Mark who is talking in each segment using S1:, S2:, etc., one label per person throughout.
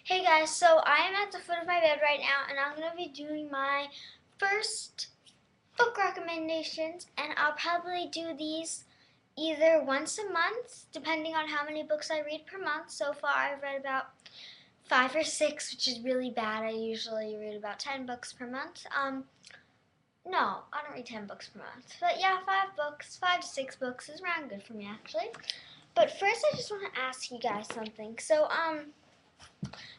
S1: Hey guys, so I am at the foot of my bed right now and I'm going to be doing my first book recommendations, and I'll probably do these either once a month depending on how many books I read per month. So far I've read about 5 or 6, which is really bad. I usually read about 10 books per month. No, I don't read 10 books per month. But yeah, 5 books, 5 to 6 books is around good for me actually. But first I just want to ask you guys something.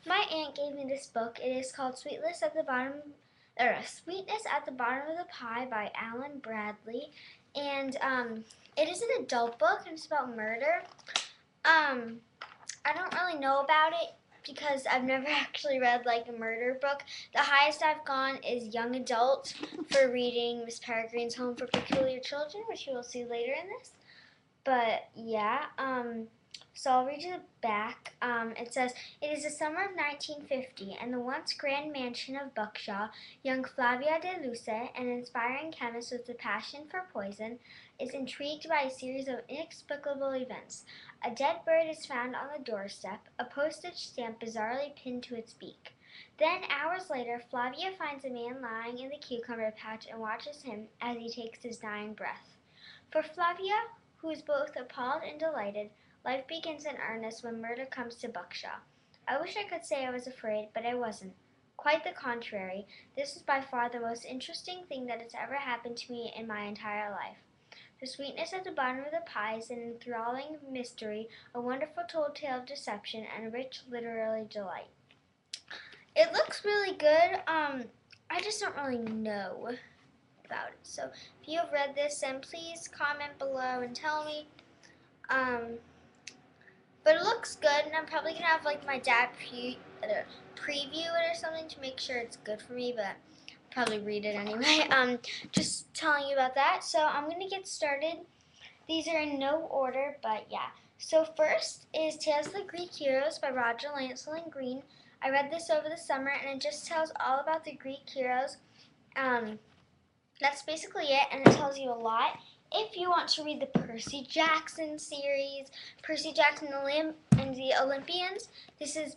S1: My aunt gave me this book. It is called Sweetness at the Bottom of the Pie by Alan Bradley, and it is an adult book and it's about murder. I don't really know about it because I've never actually read like a murder book. The highest I've gone is young adult for reading Miss Peregrine's Home for Peculiar Children, which you will see later in this. But yeah, so I'll read you the back. It says, "It is the summer of 1950, and the once grand mansion of Buckshaw, young Flavia de Luce, an inspiring chemist with a passion for poison, is intrigued by a series of inexplicable events. A dead bird is found on the doorstep, a postage stamp bizarrely pinned to its beak. Then, hours later, Flavia finds a man lying in the cucumber patch and watches him as he takes his dying breath. For Flavia, who is both appalled and delighted, life begins in earnest when murder comes to Buckshaw. I wish I could say I was afraid, but I wasn't. Quite the contrary. This is by far the most interesting thing that has ever happened to me in my entire life. The sweetness at the bottom of the pie is an enthralling mystery, a wonderful told tale of deception, and a rich literary delight." It looks really good. I just don't really know about it. So if you have read this, then please comment below and tell me. But it looks good, and I'm probably gonna have like my dad preview it or something to make sure it's good for me. But I'll probably read it anyway. Just telling you about that. So I'm gonna get started. These are in no order, but yeah. So first is Tales of the Greek Heroes by Roger Lancelyn Green. I read this over the summer, and it just tells all about the Greek heroes. That's basically it, and it tells you a lot. If you want to read the Percy Jackson series, Percy Jackson and the Olympians, this is,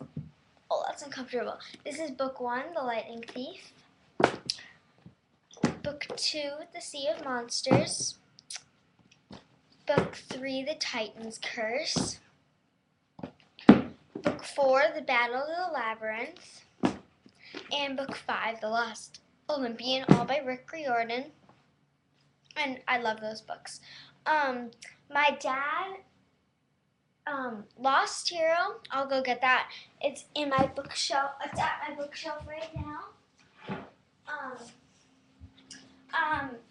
S1: oh, that's uncomfortable. This is book 1, The Lightning Thief. Book 2, The Sea of Monsters. Book 3, The Titan's Curse. Book 4, The Battle of the Labyrinth. And Book 5, The Lost Olympian, all by Rick Riordan. And I love those books. My dad, Lost Hero, I'll go get that. It's in my bookshelf. It's at my bookshelf right now.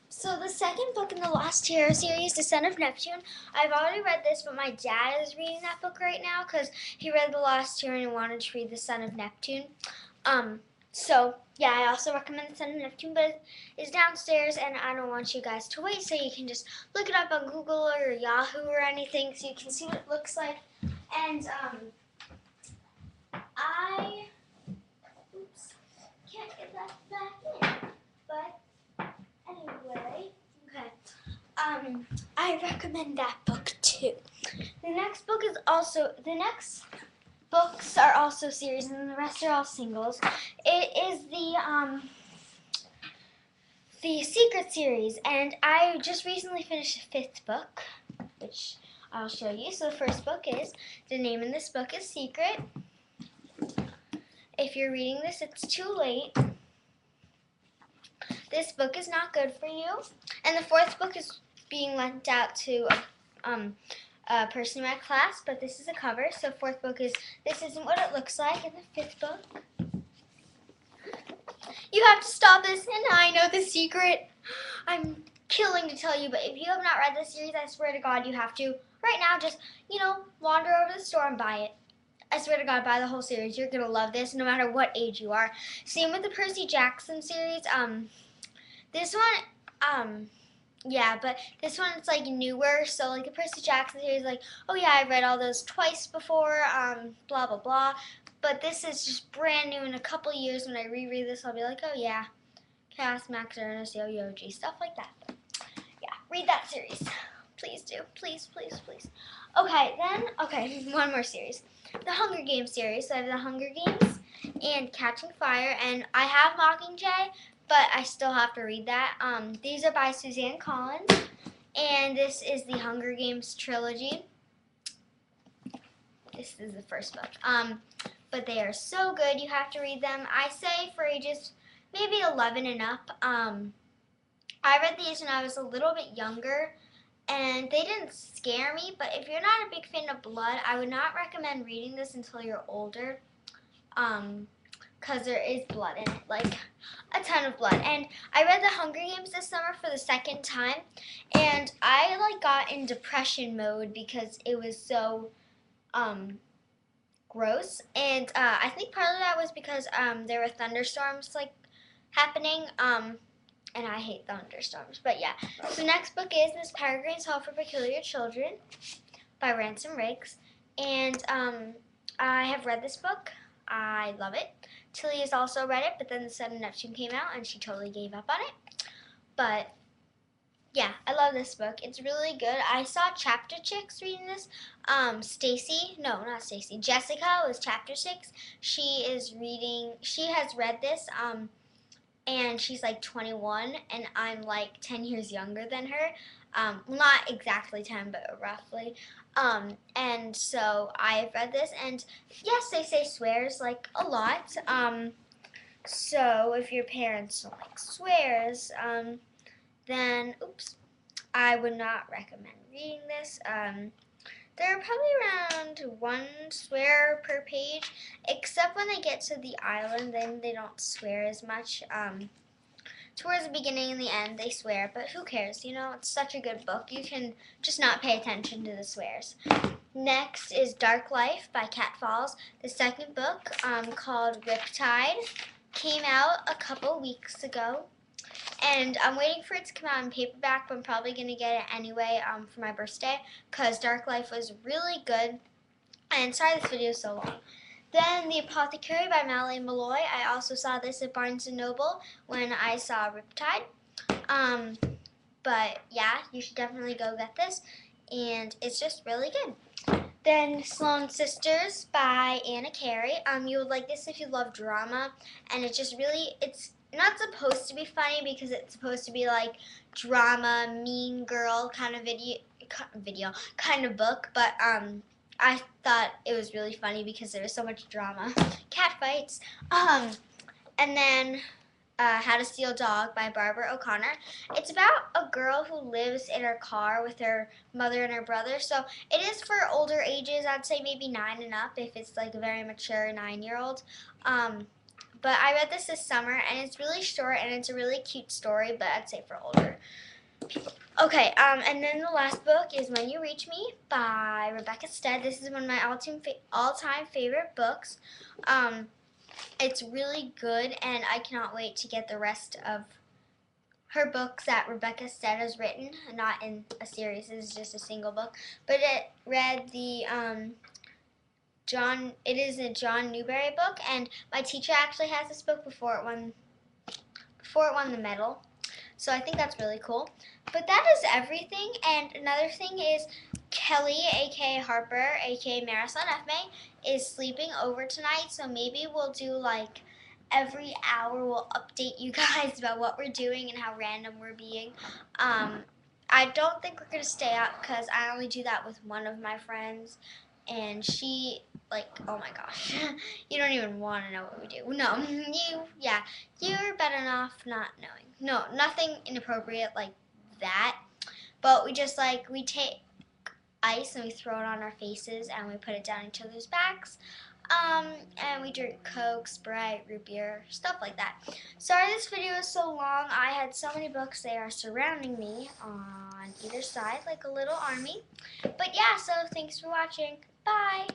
S1: So the second book in the Lost Hero series, The Son of Neptune, I've already read this, but my dad is reading that book right now because he read The Lost Hero and wanted to read The Son of Neptune. So, yeah, I also recommend The Son of Neptune, but it's downstairs, and I don't want you guys to wait, so you can just look it up on Google or Yahoo or anything so you can see what it looks like. And, I can't get that back in, but anyway, okay. I recommend that book, too. The next books are also series, and the rest are all singles. It is the Secret series, and I just recently finished the 5th book, which I'll show you. So the first book is, the name in this book is Secret. If you're reading this, it's too late. This book is not good for you. And the 4th book is being lent out to a person in my class, but this is a cover. So 4th book is, this isn't what it looks like. And the 5th book, you have to stop this, and I know the secret. I'm killing to tell you, but if you have not read this series, I swear to God you have to. Right now, just, wander over the store and buy it. I swear to God, buy the whole series. You're going to love this no matter what age you are. Same with the Percy Jackson series. This one, yeah, but this one it's like newer, so like the Percy Jackson series, like, oh yeah, I've read all those twice before, blah blah blah. But this is just brand new. In a couple years, when I reread this, I'll be like, oh yeah, Cass, Max, Ernest, Yo-Yoji, stuff like that. But yeah, read that series, please do, please, please, please. Okay, then one more series. the Hunger Games series. So I have the Hunger Games and Catching Fire, and I have Mockingjay, but I still have to read that. These are by Suzanne Collins, and this is the Hunger Games trilogy. This is the first book. But they are so good. You have to read them. I say for ages maybe 11 and up. I read these when I was a little bit younger, and they didn't scare me. But if you're not a big fan of blood, I would not recommend reading this until you're older. Because there is blood in it, like a ton of blood. And I read the Hunger Games this summer for the second time, and I got in depression mode because it was so gross. And I think part of that was because there were thunderstorms happening. And I hate thunderstorms. But yeah. So next book is Miss Peregrine's Home for Peculiar Children by Ransom Riggs. And I have read this book. I love it. Tilly has also read it, but then The Son of Neptune came out and she totally gave up on it. But yeah, I love this book. It's really good. I saw Chapter Chicks reading this. Jessica was Chapter 6. She has read this, and she's 21, and I'm 10 years younger than her. Well, not exactly 10, but roughly. And so I've read this, and yes, they say swears a lot. So if your parents don't like swears, then I would not recommend reading this. There are probably around 1 swear per page, except when they get to the island, then they don't swear as much. Towards the beginning and the end, they swear, but who cares? It's such a good book. You can just not pay attention to the swears. Next is Dark Life by Kat Falls. The second book, called Riptide, came out a couple weeks ago. And I'm waiting for it to come out in paperback, but I'm probably going to get it anyway for my birthday because Dark Life was really good. And sorry this video is so long. Then The Apothecary by Madeline Malloy. I also saw this at Barnes & Noble when I saw Riptide. But yeah, you should definitely go get this. And it's just really good. Then Sloane Sisters by Anna Carey. You would like this if you love drama. And it's not supposed to be funny because it's supposed to be drama, mean girl kind of kind of book, but I thought it was really funny because there was so much drama. Cat fights. And then How to Steal a Dog by Barbara O'Connor. It's about a girl who lives in her car with her mother and her brother. So it is for older ages. I'd say maybe 9 and up if it's a very mature 9-year-old. But I read this summer, and it's really short, and it's a really cute story, but I'd say for older people. Okay, and then the last book is When You Reach Me by Rebecca Stead. This is one of my all-time favorite books. It's really good, and I cannot wait to get the rest of her books that Rebecca Stead has written, not in a series. This is just a single book. But it read the it is a John Newbery book, and my teacher actually has this book before it won the medal. So I think that's really cool. But that is everything. And another thing is Kelly, aka Harper, aka Marisol F. is sleeping over tonight. So maybe we'll do every hour we'll update you guys about what we're doing and how random we're being. I don't think we're gonna stay up because I only do that with one of my friends. And she, oh my gosh, you don't even want to know what we do. No, you're better off not knowing. No, nothing inappropriate like that. But we just, we take ice and we throw it on our faces and we put it down each other's backs. And we drink Coke, Sprite, root beer, stuff like that. Sorry this video is so long. I had so many books. They are surrounding me on either side like a little army. But yeah, so thanks for watching. Bye!